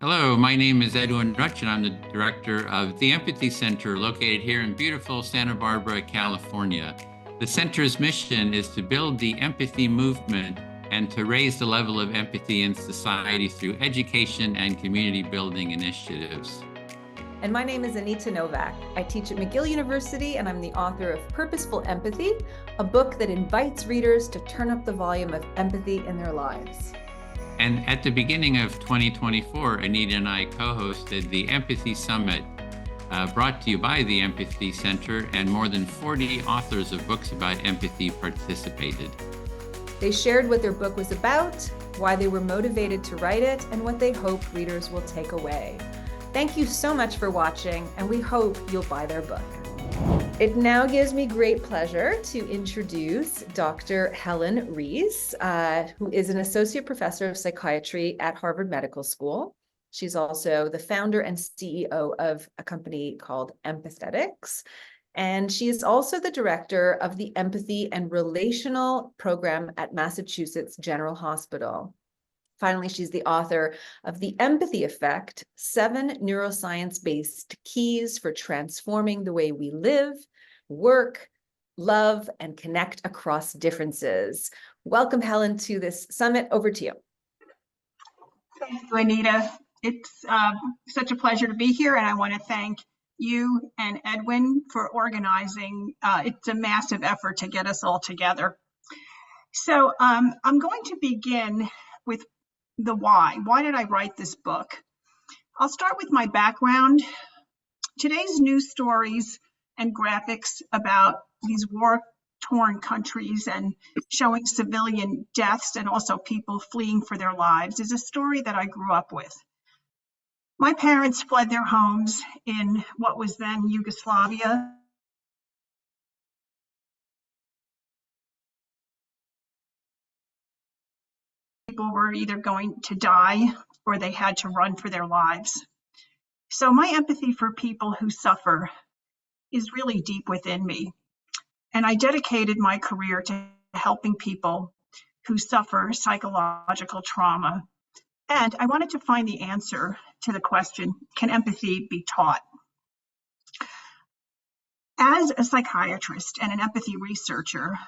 Hello, my name is Edwin Rutsch, and I'm the director of the Empathy Center located here in beautiful Santa Barbara, California. The center's mission is to build the empathy movement and to raise the level of empathy in society through education and community building initiatives. And my name is Anita Nowak. I teach at McGill University, and I'm the author of Purposeful Empathy, a book that invites readers to turn up the volume of empathy in their lives. And at the beginning of 2024, Anita and I co-hosted the Empathy Summit, brought to you by the Empathy Center, and more than 40 authors of books about empathy participated. They shared what their book was about, why they were motivated to write it, and what they hope readers will take away. Thank you so much for watching, and we hope you'll buy their book. It now gives me great pleasure to introduce Dr. Helen Riess, who is an associate professor of psychiatry at Harvard Medical School. She's also the founder and CEO of a company called Empathetics. And she is also the director of the Empathy and Relational Program at Massachusetts General Hospital. Finally, she's the author of The Empathy Effect, 7 neuroscience-based keys for transforming the way we live, work, love, and connect across differences. Welcome, Helen, to this summit. Over to you. Thank you, Anita. It's such a pleasure to be here, and I want to thank you and Edwin for organizing. It's a massive effort to get us all together. So I'm going to begin with the why. Why did I write this book? I'll start with my background. Today's news stories and graphics about these war-torn countries and showing civilian deaths and also people fleeing for their lives is a story that I grew up with. My parents fled their homes in what was then Yugoslavia. People were either going to die or they had to run for their lives. So my empathy for people who suffer is really deep within me. And I dedicated my career to helping people who suffer psychological trauma. And I wanted to find the answer to the question, can empathy be taught? As a psychiatrist and an empathy researcher,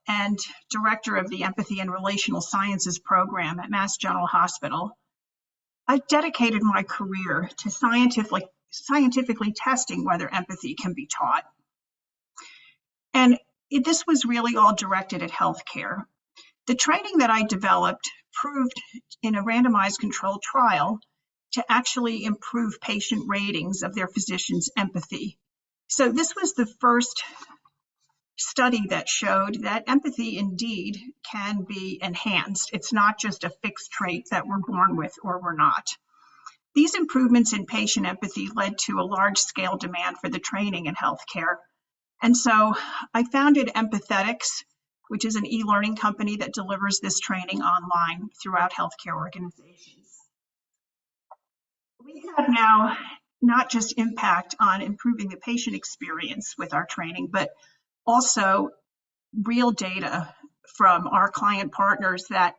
and director of the Empathy and Relational Sciences program at Mass General Hospital, I've dedicated my career to scientifically testing whether empathy can be taught. And this was really all directed at healthcare. The training that I developed proved in a randomized controlled trial to actually improve patient ratings of their physician's empathy. So this was the first study that showed that empathy indeed can be enhanced. It's not just a fixed trait that we're born with or we're not. These improvements in patient empathy led to a large-scale demand for the training in healthcare. And so I founded Empathetics, which is an e-learning company that delivers this training online throughout healthcare organizations. We have now not just impact on improving the patient experience with our training, but also real data from our client partners that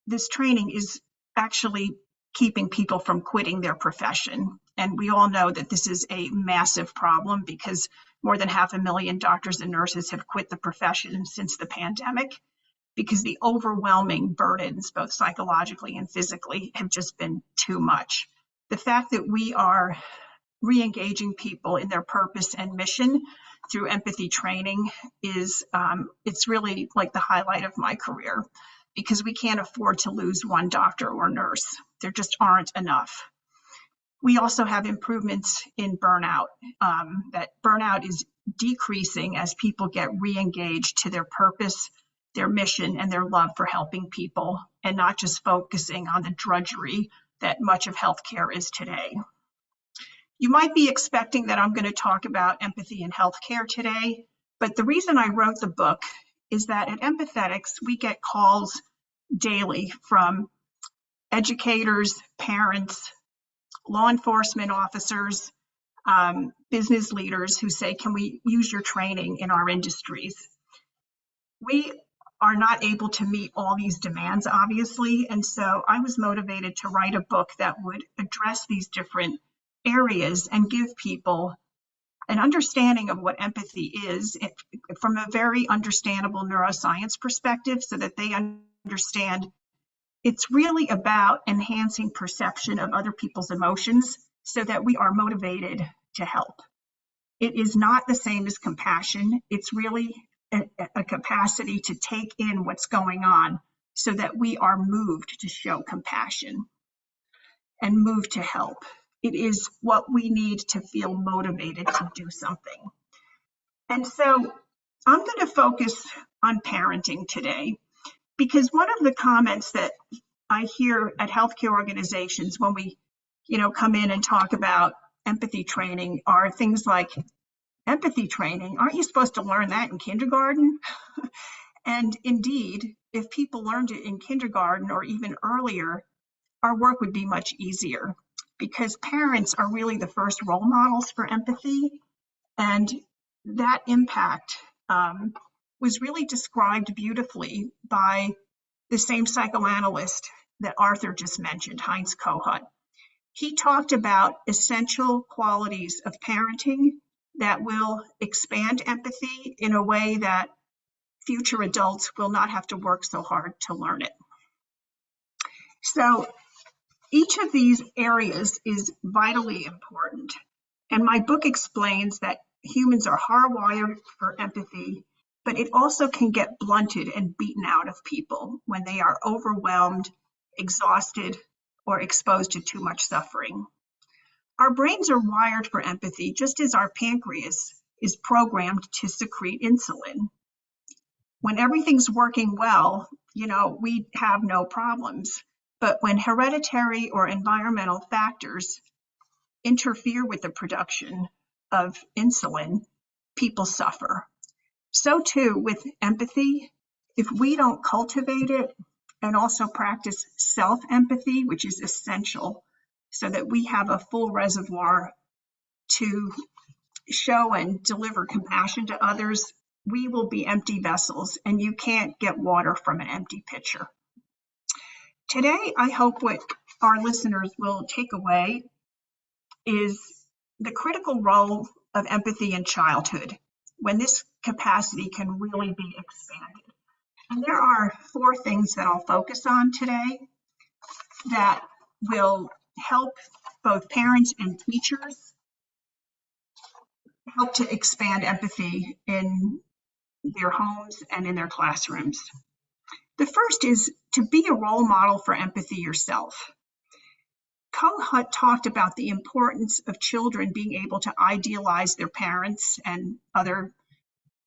this training is actually keeping people from quitting their profession. And we all know that this is a massive problem because more than 500,000 doctors and nurses have quit the profession since the pandemic because the overwhelming burdens, both psychologically and physically, have just been too much. The fact that we are re-engaging people in their purpose and mission through empathy training is it's really like the highlight of my career because we can't afford to lose one doctor or nurse. There just aren't enough. We also have improvements in burnout. That burnout is decreasing as people get re-engaged to their purpose, their mission, and their love for helping people, and not just focusing on the drudgery that much of healthcare is today. You might be expecting that I'm going to talk about empathy in healthcare today, but the reason I wrote the book is that at Empathetics, we get calls daily from educators, parents, law enforcement officers, business leaders who say, can we use your training in our industries? We are not able to meet all these demands, obviously. And so I was motivated to write a book that would address these different areas and give people an understanding of what empathy is from a very understandable neuroscience perspective, so that they understand it's really about enhancing perception of other people's emotions so that we are motivated to help. It is not the same as compassion. It's really a capacity to take in what's going on so that we are moved to show compassion and moved to help. It is what we need to feel motivated to do something. And so I'm going to focus on parenting today, because one of the comments that I hear at healthcare organizations when we, come in and talk about empathy training are things like, empathy training, aren't you supposed to learn that in kindergarten? And indeed, if people learned it in kindergarten or even earlier, our work would be much easier, because parents are really the first role models for empathy. And that impact was really described beautifully by the same psychoanalyst that Arthur just mentioned, Heinz Kohut. He talked about essential qualities of parenting that will expand empathy in a way that future adults will not have to work so hard to learn it. So each of these areas is vitally important. And my book explains that humans are hardwired for empathy, but it also can get blunted and beaten out of people when they are overwhelmed, exhausted, or exposed to too much suffering. Our brains are wired for empathy, just as our pancreas is programmed to secrete insulin. When everything's working well, we have no problems. But when hereditary or environmental factors interfere with the production of insulin, people suffer. So too with empathy, if we don't cultivate it and also practice self-empathy, which is essential so that we have a full reservoir to show and deliver compassion to others, we will be empty vessels, and you can't get water from an empty pitcher. Today, I hope what our listeners will take away is the critical role of empathy in childhood, when this capacity can really be expanded. And there are 4 things that I'll focus on today that will help both parents and teachers help to expand empathy in their homes and in their classrooms. The first is to be a role model for empathy yourself. Kohut talked about the importance of children being able to idealize their parents and other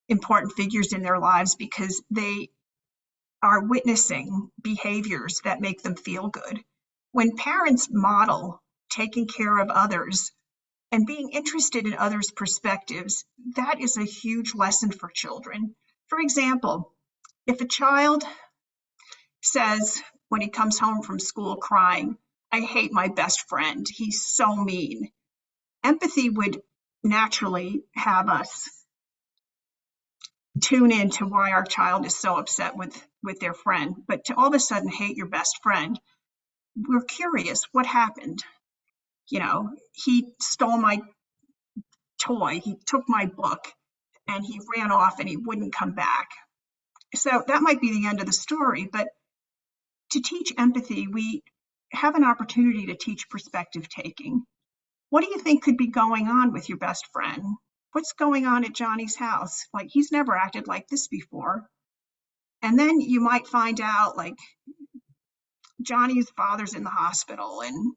important figures in their lives, because they are witnessing behaviors that make them feel good. When parents model taking care of others and being interested in others' perspectives, that is a huge lesson for children. For example, if a child says when he comes home from school crying, "I hate my best friend, he's so mean," empathy would naturally have us tune in to why our child is so upset with their friend. But to all of a sudden hate your best friend, we're curious, what happened? He stole my toy, he took my book, and he ran off and he wouldn't come back. So that might be the end of the story, but to teach empathy, we have an opportunity to teach perspective taking. What do you think could be going on with your best friend? What's going on at Johnny's house? Like, he's never acted like this before. And then you might find out, like, Johnny's father's in the hospital, and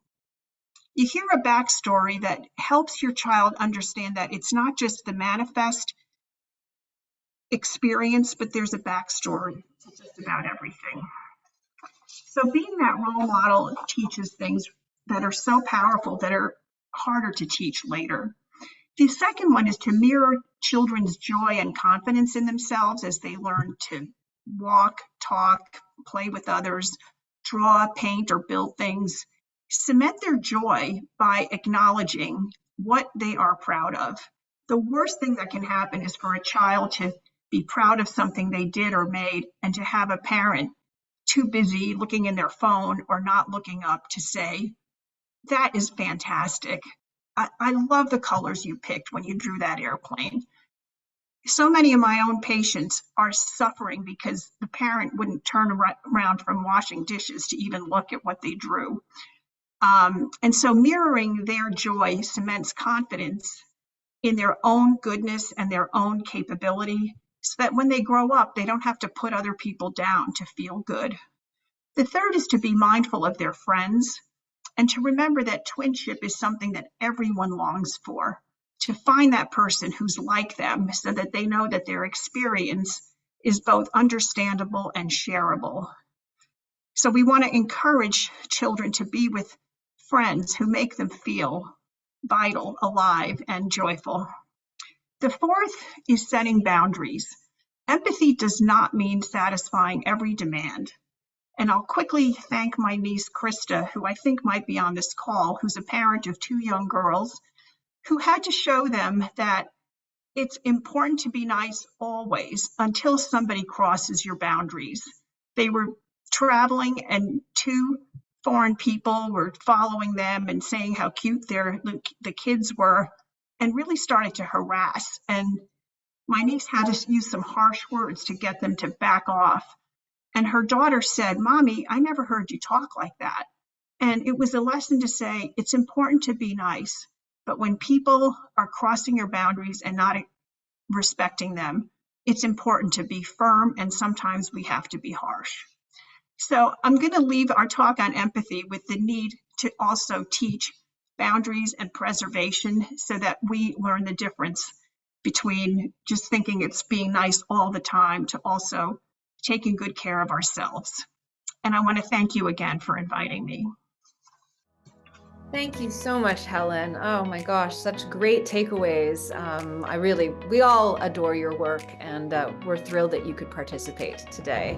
you hear a backstory that helps your child understand that it's not just the manifest experience, but there's a backstory to just about everything. So being that role model teaches things that are so powerful that are harder to teach later. The second one is to mirror children's joy and confidence in themselves as they learn to walk, talk, play with others, draw, paint, or build things. Cement their joy by acknowledging what they are proud of. The worst thing that can happen is for a child to be proud of something they did or made, and to have a parent too busy looking in their phone or not looking up to say, that is fantastic. I love the colors you picked when you drew that airplane. So many of my own patients are suffering because the parent wouldn't turn around from washing dishes to even look at what they drew. And so mirroring their joy cements confidence in their own goodness and their own capability, so that when they grow up, they don't have to put other people down to feel good. The third is to be mindful of their friends and to remember that twinship is something that everyone longs for, to find that person who's like them so that they know that their experience is both understandable and shareable. So we want to encourage children to be with friends who make them feel vital, alive, and joyful. The fourth is setting boundaries. Empathy does not mean satisfying every demand. And I'll quickly thank my niece, Krista, who I think might be on this call, who's a parent of 2 young girls, who had to show them that it's important to be nice always until somebody crosses your boundaries. They were traveling and 2 foreign people were following them and saying how cute the kids were, and really started to harass. And my niece had to use some harsh words to get them to back off. And her daughter said, "Mommy, I never heard you talk like that." And it was a lesson to say, it's important to be nice, but when people are crossing your boundaries and not respecting them, it's important to be firm, and sometimes we have to be harsh. So I'm going to leave our talk on empathy with the need to also teach boundaries and preservation so that we learn the difference between just thinking it's being nice all the time to also taking good care of ourselves. And I want to thank you again for inviting me. Thank you so much, Helen. Oh my gosh, such great takeaways. We all adore your work, and we're thrilled that you could participate today.